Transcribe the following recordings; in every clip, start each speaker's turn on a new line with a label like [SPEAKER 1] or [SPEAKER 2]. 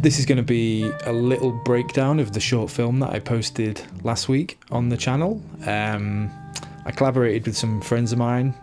[SPEAKER 1] This is going to be a little breakdown of the short film that I posted last week on the channel. I collaborated with some friends of mine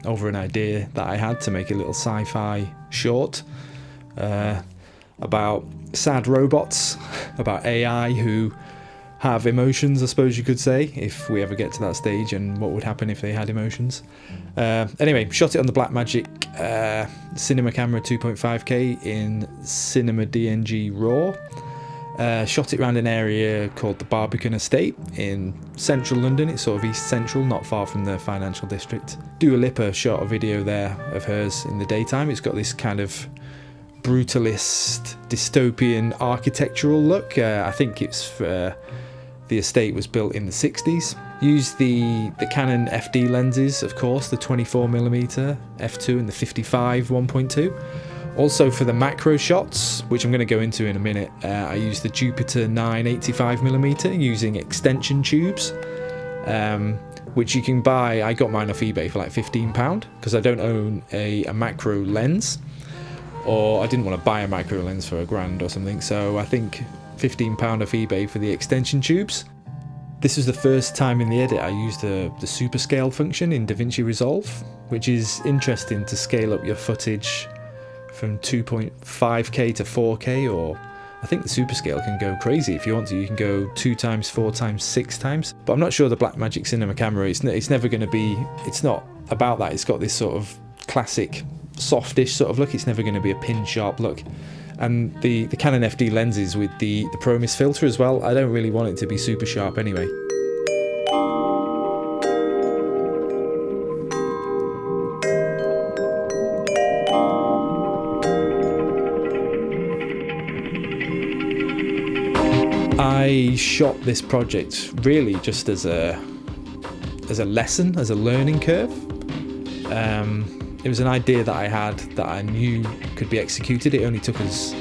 [SPEAKER 1] over an idea that I had to make a little sci-fi short about sad robots, about AI who have emotions, I suppose you could say, if we ever get to that stage, and what would happen if they had emotions. Anyway, shot it on the Blackmagic cinema camera 2.5k in Cinema DNG RAW. Shot it around an area called the Barbican Estate in central London. It's sort of east central, not far from the financial district. Dua Lipa shot a video there of hers in the daytime. It's got this kind of brutalist, dystopian architectural look. I think it's the estate was built in the 60s. Used the Canon FD lenses, of course, the 24mm f2 and the 55 1.2. Also for the macro shots, which I'm going to go into in a minute, I used the Jupiter 9 85mm using extension tubes, which you can buy. I got mine off eBay for like £15 because I don't own a macro lens, or I didn't want to buy a macro lens for £1,000 or something, so I think £15 off eBay for the extension tubes. This was the first time in the edit I used the super scale function in DaVinci Resolve, which is interesting to scale up your footage from 2.5k to 4k, or I think the super scale can go crazy if you want to. You can go 2 times, 4 times, 6 times. But I'm not sure the Blackmagic cinema camera, it's never going to be, it's not about that. It's got this sort of classic softish sort of look. It's never going to be a pin sharp look. And the Canon FD lenses with the Promis filter as well, I don't really want it to be super sharp anyway. I shot this project really just as a lesson, as a learning curve. It was an idea that I had that I knew could be executed. It only took us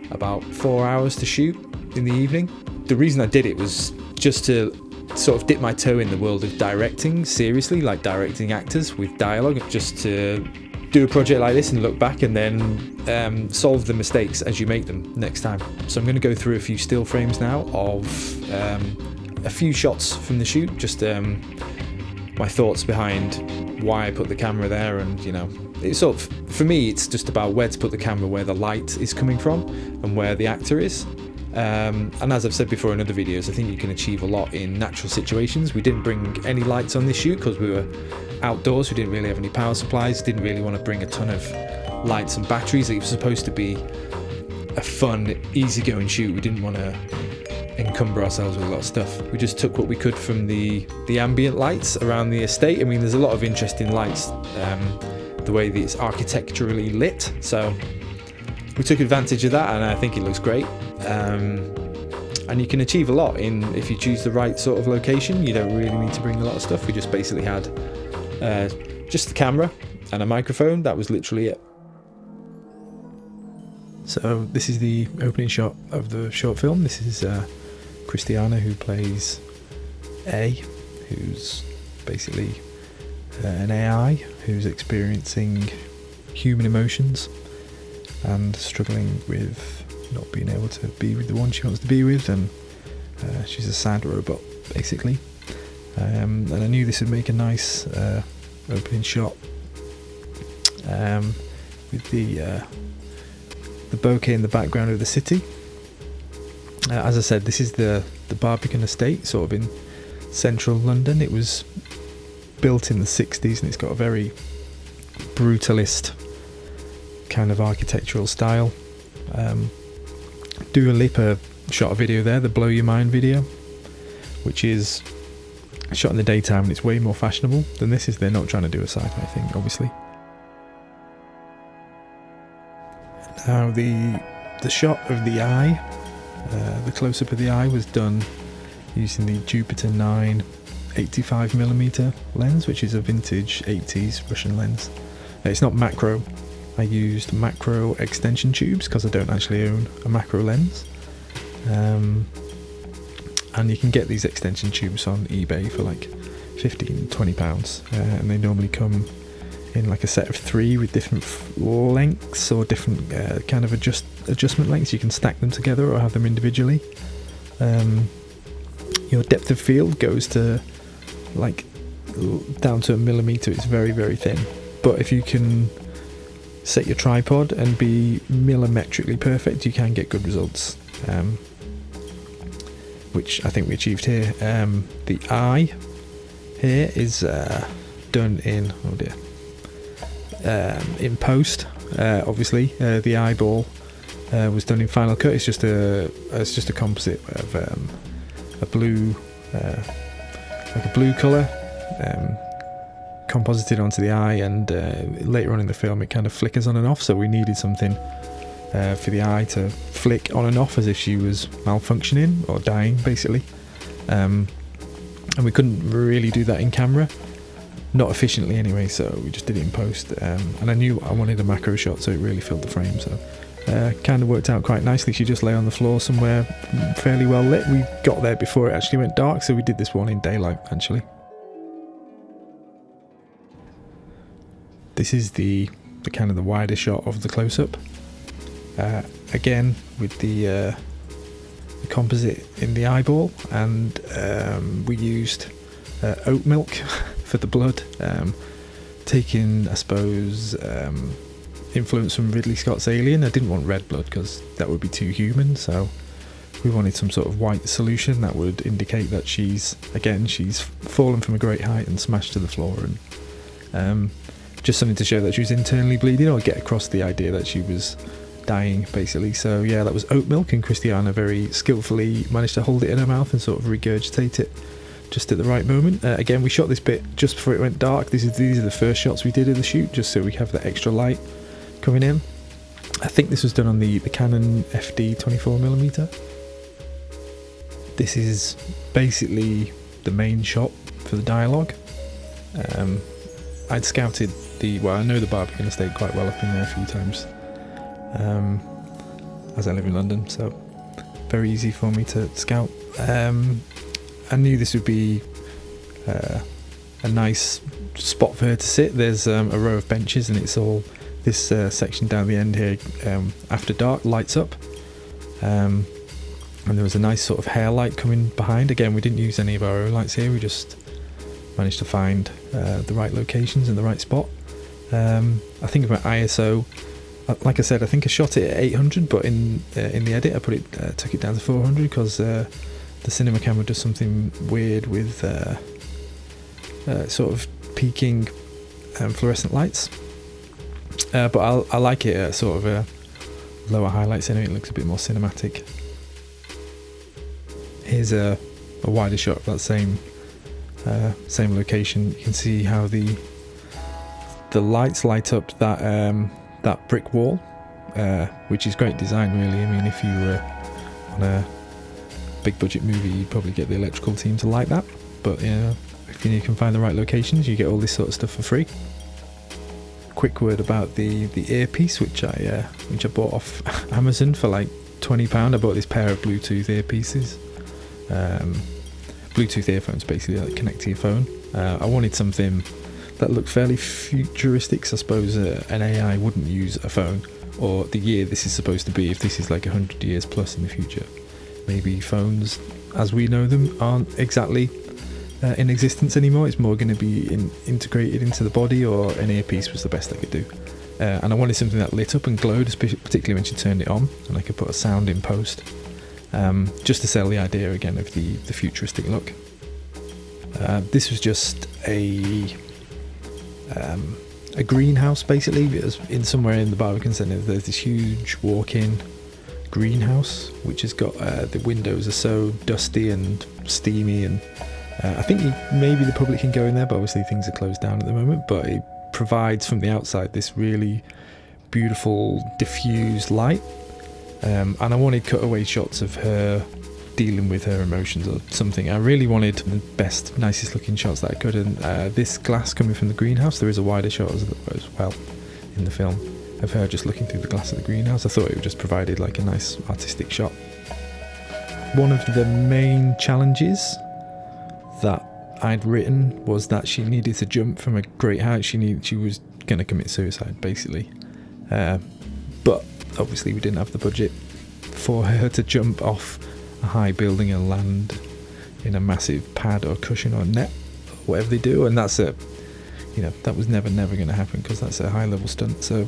[SPEAKER 1] about 4 hours to shoot in the evening. The reason I did it was just to sort of dip my toe in the world of directing seriously, like directing actors with dialogue, just to do a project like this and look back and then solve the mistakes as you make them next time. So I'm going to go through a few still frames now of a few shots from the shoot, just my thoughts behind why I put the camera there, and you know, it's sort of, for me, it's just about where to put the camera, where the light is coming from and where the actor is. And as I've said before in other videos, I think you can achieve a lot in natural situations. We didn't bring any lights on this shoot because we were outdoors. We didn't really have any power supplies, didn't really want to bring a ton of lights and batteries. It was supposed to be a fun, easygoing shoot. We didn't want to encumber ourselves with a lot of stuff. We just took what we could from the ambient lights around the estate. I mean, there's a lot of interesting lights, the way that it's architecturally lit, so we took advantage of that, and I think it looks great. And you can achieve a lot if you choose the right sort of location. You don't really need to bring a lot of stuff. We just basically had just the camera and a microphone. That was literally it. So this is the opening shot of the short film. This is Christiana, who plays A, who's basically an AI who's experiencing human emotions and struggling with not being able to be with the one she wants to be with, and she's a sad robot basically. And I knew this would make a nice opening shot with the bokeh in the background of the city. As I said, this is the Barbican Estate, sort of in central London. It was built in the 60s and it's got a very brutalist kind of architectural style. Dua Lipa shot a video there, the Blow Your Mind video, which is shot in the daytime and it's way more fashionable than this is. They're not trying to do a sci-fi thing, obviously. Now the shot of the eye, the close-up of the eye was done using the Jupiter 9 85mm lens, which is a vintage 80s Russian lens. It's not macro. I used macro extension tubes because I don't actually own a macro lens. And you can get these extension tubes on eBay for like £15-20, and they normally come in like a set of 3 with different lengths or different kind of adjustment lengths. You can stack them together or have them individually. Your depth of field goes to like down to a millimeter. It's very, very thin, but if you can set your tripod and be millimetrically perfect, you can get good results, which I think we achieved here. The eye here is done in in post. Obviously, the eyeball was done in Final Cut. It's just a composite of a blue, like a blue colour, composited onto the eye, and later on in the film it kind of flickers on and off, so we needed something for the eye to flick on and off as if she was malfunctioning or dying, basically. And we couldn't really do that in camera, not efficiently anyway, so we just did it in post. And I knew I wanted a macro shot, so it really filled the frame, so kind of worked out quite nicely. She just lay on the floor somewhere fairly well lit. We got there before it actually went dark, so we did this one in daylight actually. This is the kind of the wider shot of the close-up. Again with the composite in the eyeball, and we used oat milk for the blood, taking, I suppose, influence from Ridley Scott's Alien. I didn't want red blood because that would be too human, so we wanted some sort of white solution that would indicate that she's fallen from a great height and smashed to the floor, and just something to show that she was internally bleeding, or get across the idea that she was dying, basically. So yeah, that was oat milk, and Christiana very skillfully managed to hold it in her mouth and sort of regurgitate it just at the right moment. Again, we shot this bit just before it went dark. These are the first shots we did of the shoot, just so we have that extra light coming in. I think this was done on the Canon FD 24mm. This is basically the main shot for the dialogue. I'd scouted I know the Barbican estate quite well. I've been there a few times, as I live in London, so very easy for me to scout. I knew this would be a nice spot for her to sit. There's a row of benches, and it's all this section down the end here, after dark, lights up, and there was a nice sort of hair light coming behind. Again, we didn't use any of our own lights here, we just managed to find the right locations and the right spot. I think about ISO, like I said, I think I shot it at 800, but in the edit I took it down to 400 because the cinema camera does something weird with sort of peaking fluorescent lights. But I like it at sort of a lower highlights anyway. It looks a bit more cinematic. Here's a wider shot of that same location. You can see how the lights light up that brick wall, which is great design, really. I mean, if you were on a big budget movie, you'd probably get the electrical team to light that, but if you can find the right locations, you get all this sort of stuff for free. Quick word about the earpiece, which I bought off Amazon for like £20. I bought this pair of Bluetooth earpieces, Bluetooth earphones, basically, that connect to your phone. I wanted something that looked fairly futuristic, so I suppose an AI wouldn't use a phone, or the year this is supposed to be, if this is like 100 years plus in the future. Maybe phones as we know them aren't exactly in existence anymore. It's more going to be integrated into the body, or an earpiece was the best I could do. And I wanted something that lit up and glowed, particularly when she turned it on, and I could put a sound in post, just to sell the idea again of the futuristic look. This was just a greenhouse, basically. It was somewhere in the Barbican Centre. There's this huge walk-in greenhouse which has got the windows are so dusty and steamy, and I think maybe the public can go in there, but obviously things are closed down at the moment. But it provides from the outside this really beautiful diffused light, and I wanted cutaway shots of her dealing with her emotions or something. I really wanted the best, nicest looking shots that I could, and this glass coming from the greenhouse, there is a wider shot as well in the film of her just looking through the glass of the greenhouse. I thought it just provided like a nice artistic shot. One of the main challenges that I'd written was that she needed to jump from a great height. She was going to commit suicide, basically. But obviously we didn't have the budget for her to jump off a high building and land in a massive pad or cushion or net, or whatever they do, and that's that was never going to happen, because that's a high level stunt. So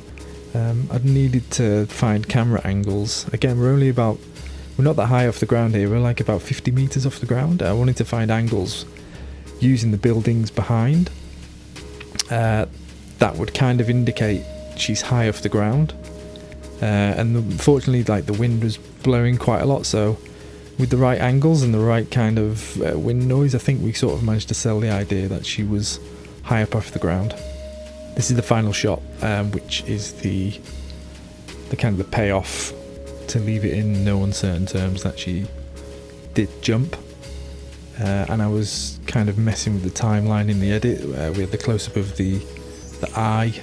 [SPEAKER 1] I'd needed to find camera angles. Again, we're not that high off the ground here, we're like about 50 meters off the ground. I wanted to find angles using the buildings behind that would kind of indicate she's high off the ground, and unfortunately, like, the wind was blowing quite a lot, so with the right angles and the right kind of wind noise, I think we sort of managed to sell the idea that she was high up off the ground. This is the final shot, which is the kind of the payoff to leave it in no uncertain terms that she did jump. And I was kind of messing with the timeline in the edit. We had the close-up of the eye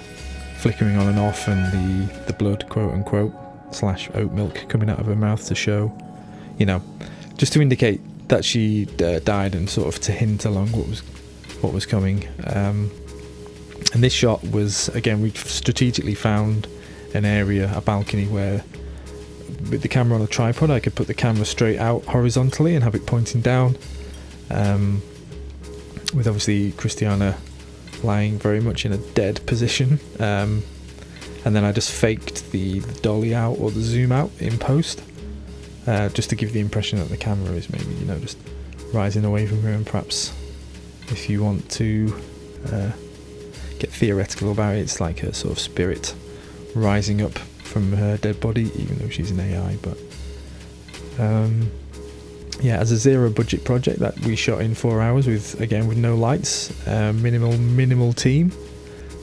[SPEAKER 1] flickering on and off, and the blood, quote unquote, / oat milk coming out of her mouth to show, just to indicate that she died, and sort of to hint along what was coming. And this shot was, again, we strategically found an area, a balcony, where with the camera on a tripod I could put the camera straight out horizontally and have it pointing down, with obviously Christiana lying very much in a dead position, and then I just faked the dolly out or the zoom out in post, just to give the impression that the camera is maybe just rising away from her, and perhaps if you want to get theoretical about it, it's like her sort of spirit rising up from her dead body, even though she's an AI. But as a zero budget project that we shot in 4 hours with no lights, minimal team,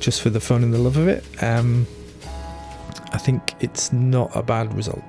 [SPEAKER 1] just for the fun and the love of it, I think it's not a bad result.